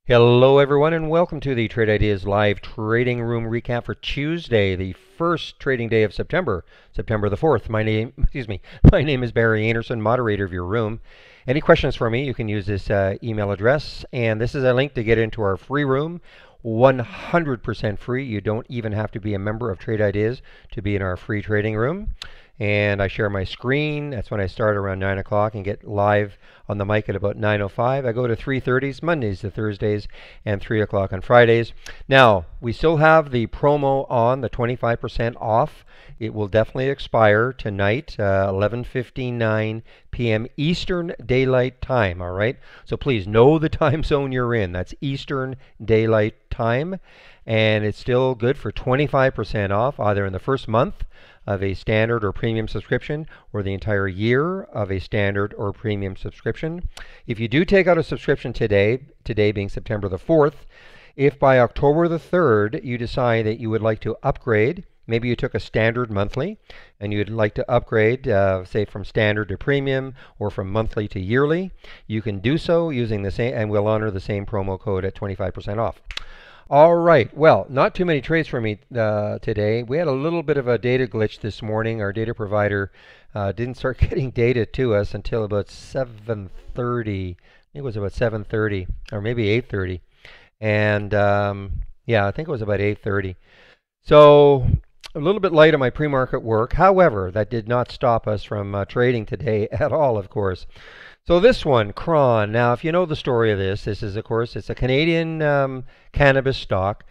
Hello, everyone, and welcome to the Trade Ideas Live Trading Room recap for Tuesday, the first trading day of September, September the 4th. My name is Barry Anderson, moderator of your room. Any questions for me, you can use this email address, and this is a link to get into our free room. 100% free. You don't even have to be a member of Trade Ideas to be in our free trading room. And I share my screen. That's when I start around 9 o'clock and get live on the mic at about 9:05. I go to 3:30s, Mondays to Thursdays, and 3 o'clock on Fridays. Now, we still have the promo on, the 25% off. It will definitely expire tonight, 11:59 p.m. Eastern Daylight Time, all right? So please know the time zone you're in. That's Eastern Daylight Time. And it's still good for 25% off, either in the first month of a standard or premium subscription, or the entire year of a standard or premium subscription. If you do take out a subscription today being September the 4th, if by October the 3rd you decide that you would like to upgrade, maybe you took a standard monthly and you'd like to upgrade, say from standard to premium or from monthly to yearly, you can do so using the same, and we'll honor the same promo code at 25% off. All right, well, not too many trades for me today. We had a little bit of a data glitch this morning. Our data provider didn't start getting data to us until about 7:30. I think it was about 7:30 or maybe 8:30. And yeah, I think it was about 8:30. So a little bit light on my pre-market work. However, that did not stop us from trading today at all, of course. So this one, Cron. Now, if you know the story of this is, of course, it's a Canadian cannabis stock.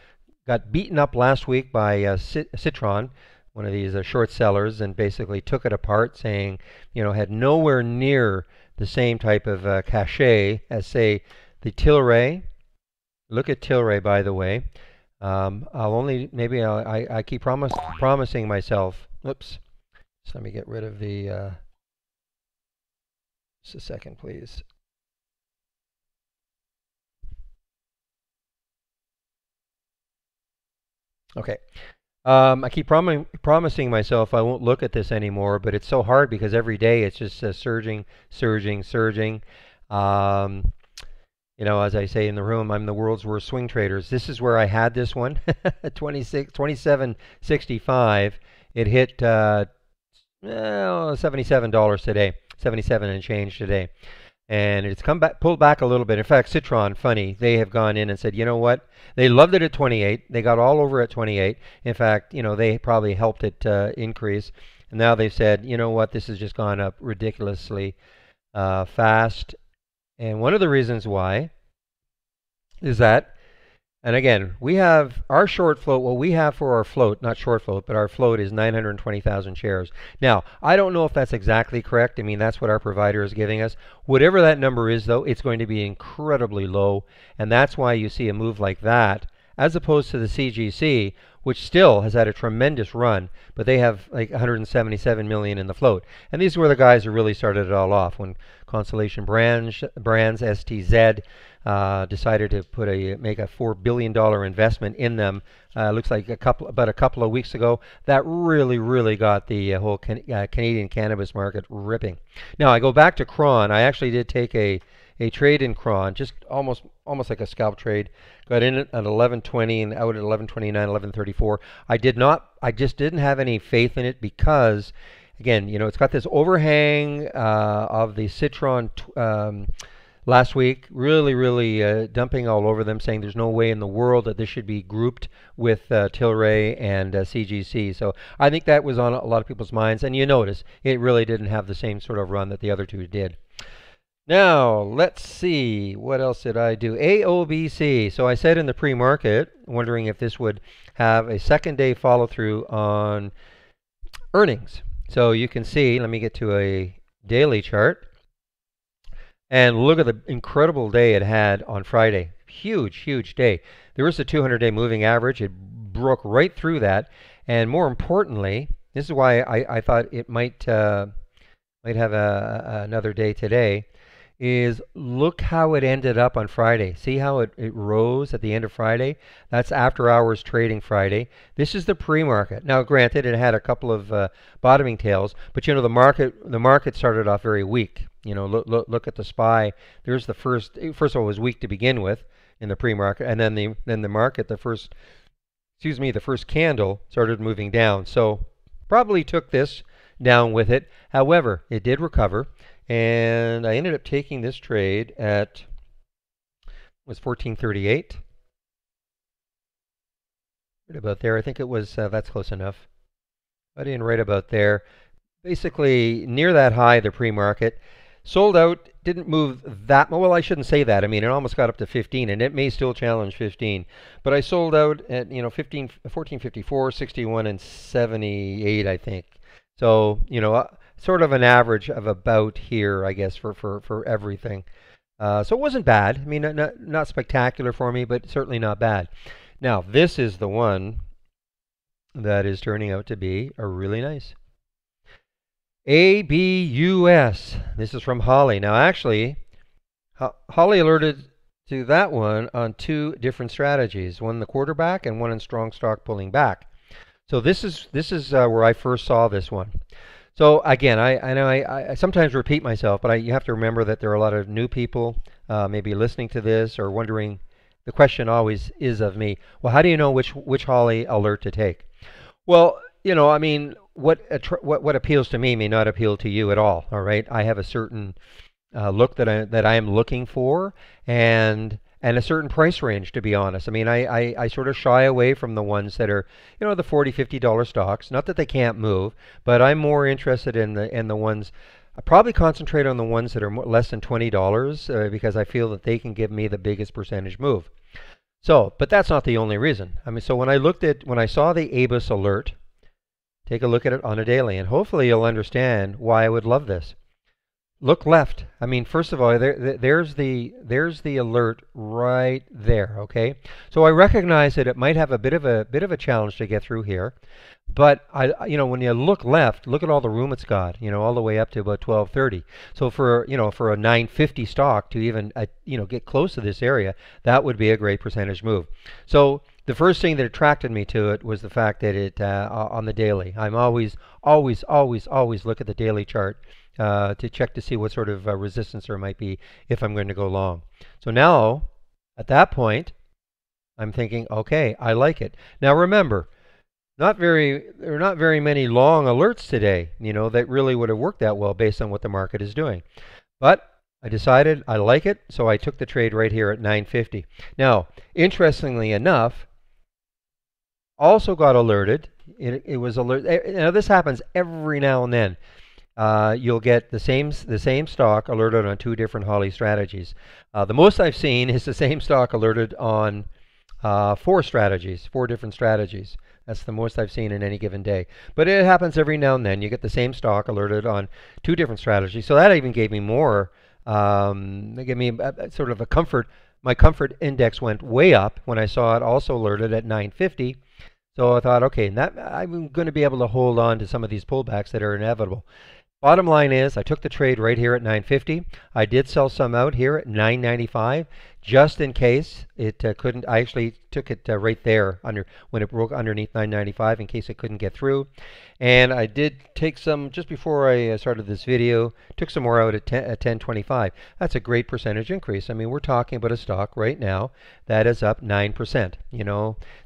Got beaten up last week by Citron, one of these short sellers, and basically took it apart, saying, had nowhere near the same type of cachet as, say, the Tilray. Look at Tilray, by the way. I keep promising myself. Oops. So let me get rid of the. Just a second, please. Okay. I keep promising myself I won't look at this anymore, but it's so hard because every day it's just surging. As I say in the room, I'm the world's worst swing traders. This is where I had this one, 27.65. It hit $77 today. 77 and change today. And it's pulled back a little bit. In fact, Citron, funny, they have gone in and said, you know what? They loved it at 28. They got all over at 28. In fact, they probably helped it increase. And now they've said, you know what? This has just gone up ridiculously fast. And one of the reasons why is that, and again, we have our short float, what we have for our float, not short float, but our float is 920,000 shares. Now, I don't know if that's exactly correct. I mean, that's what our provider is giving us. Whatever that number is, though, it's going to be incredibly low, and that's why you see a move like that, as opposed to the CGC, which still has had a tremendous run, but they have like 177 million in the float. And these were the guys who really started it all off when Constellation Brands STZ decided to make a $4 billion investment in them. Looks like about a couple of weeks ago. That really got the whole Canadian cannabis market ripping. Now I go back to Cron. I actually did take a trade in Cron, just almost like a scalp trade. Got in at 11:20 and out at 11:29, 11:34. I just didn't have any faith in it because, again, it's got this overhang of the Citron last week, really dumping all over them, saying there's no way in the world that this should be grouped with Tilray and CGC. So I think that was on a lot of people's minds, and you notice it really didn't have the same sort of run that the other two did. Now, let's see, what else did I do? AOBC. So I said in the pre-market, wondering if this would have a second day follow-through on earnings. So you can see, let me get to a daily chart, and look at the incredible day it had on Friday. Huge day. There was a 200-day moving average. It broke right through that, and more importantly, this is why I thought it might have another day today, is look how it ended up on Friday. See how it rose at the end of Friday? That's after hours trading Friday. This is the pre-market. Now, granted, it had a couple of bottoming tails, but the market started off very weak. Look at the SPY. There's the first of all, it was weak to begin with. in the pre-market, and then the market, the first candle started moving down. So probably took this down with it. However, it did recover, and I ended up taking this trade at was 1438. Right about there. I think it was that's close enough. But in right about there, basically near that high, the pre-market sold out. Didn't move that well. I shouldn't say that. I mean, it almost got up to 15, and it may still challenge 15. But I sold out at 1454, 61, and 78, I think. So sort of an average of about here, I guess, for everything. So it wasn't bad. I mean, not spectacular for me, but certainly not bad. Now, this is the one that is turning out to be a really nice. ABUS. This is from Holly. Now, actually, Holly alerted to that one on two different strategies, one in the quarterback and one in strong stock pulling back. So this is where I first saw this one. So again, I know I sometimes repeat myself, but you have to remember that there are a lot of new people maybe listening to this or wondering. The question always is of me, well, how do you know which Holly alert to take? Well, I mean, what appeals to me may not appeal to you at all. All right, I have a certain look that I am looking for, and a certain price range, to be honest. I mean, I sort of shy away from the ones that are, the $40, $50 stocks. Not that they can't move, but I'm more interested in the ones. I probably concentrate on the ones that are less than $20 because I feel that they can give me the biggest percentage move. So, but that's not the only reason. I mean, so when I saw the ABUS alert, take a look at it on a daily, and hopefully you'll understand why I would love this. Look left. I mean, first of all, there's the alert right there. Okay, so I recognize that it might have a bit of a challenge to get through here, but when you look left, look at all the room it's got. All the way up to about 1230. So for a 950 stock to even get close to this area, that would be a great percentage move. So the first thing that attracted me to it was the fact that it on the daily. I'm always look at the daily chart. To check to see what sort of resistance there might be if I'm going to go long. So now, at that point, I'm thinking, okay, I like it. Now remember, there are not very many long alerts today, that really would have worked that well based on what the market is doing. But I decided I like it, so I took the trade right here at 950. Now, interestingly enough, also got alerted. It was alert. Now this happens every now and then. You'll get the same stock alerted on two different Holly strategies. The most I've seen is the same stock alerted on four different strategies. That's the most I've seen in any given day. But it happens every now and then. You get the same stock alerted on two different strategies. So that even gave me more. They gave me sort of a comfort. My comfort index went way up when I saw it also alerted at 950. So I thought, okay, I'm going to be able to hold on to some of these pullbacks that are inevitable. Bottom line is, I took the trade right here at 950. I did sell some out here at 995, just in case it couldn't. I actually took it right there when it broke underneath 995, in case it couldn't get through. And I did take some just before I started this video. Took some more out at 1025. That's a great percentage increase. I mean, we're talking about a stock right now that is up 9%.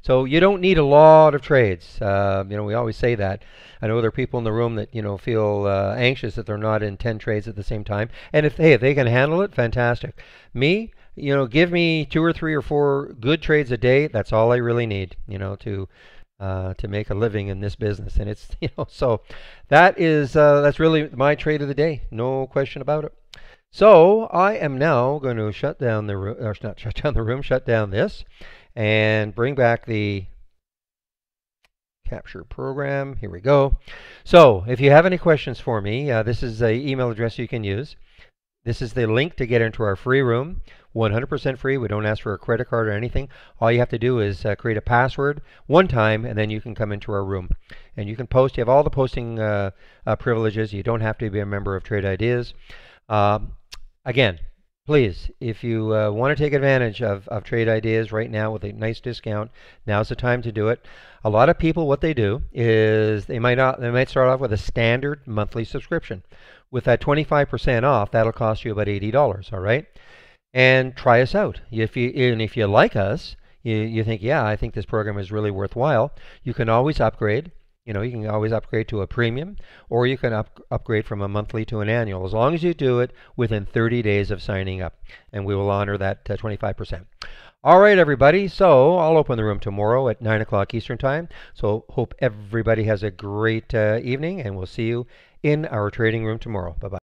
So you don't need a lot of trades. We always say that. I know there are people in the room that feel anxious that they're not in 10 trades at the same time. And if they can handle it, fantastic. Me, give me 2 or 3 or 4 good trades a day. That's all I really need, to make a living in this business. And it's so that's really my trade of the day, no question about it. So I am now going to shut down the room, or not shut down the room, shut down this, and bring back the capture program. Here we go. So if you have any questions for me, this is an email address you can use. This is the link to get into our free room. 100% free. We don't ask for a credit card or anything. All you have to do is create a password one time, and then you can come into our room. And you can post. You have all the posting privileges. You don't have to be a member of Trade Ideas. Again, please, if you want to take advantage of Trade Ideas right now with a nice discount, now's the time to do it. A lot of people, what they do is they might start off with a standard monthly subscription. With that 25% off, that'll cost you about $80. All right. and try us out. If you like us, you think, yeah, I think this program is really worthwhile, you can always upgrade. You can always upgrade to a premium, or you can upgrade from a monthly to an annual, as long as you do it within 30 days of signing up, and we will honor that 25%. All right, everybody. So I'll open the room tomorrow at 9 o'clock Eastern Time. So hope everybody has a great evening, and we'll see you in our trading room tomorrow. Bye bye.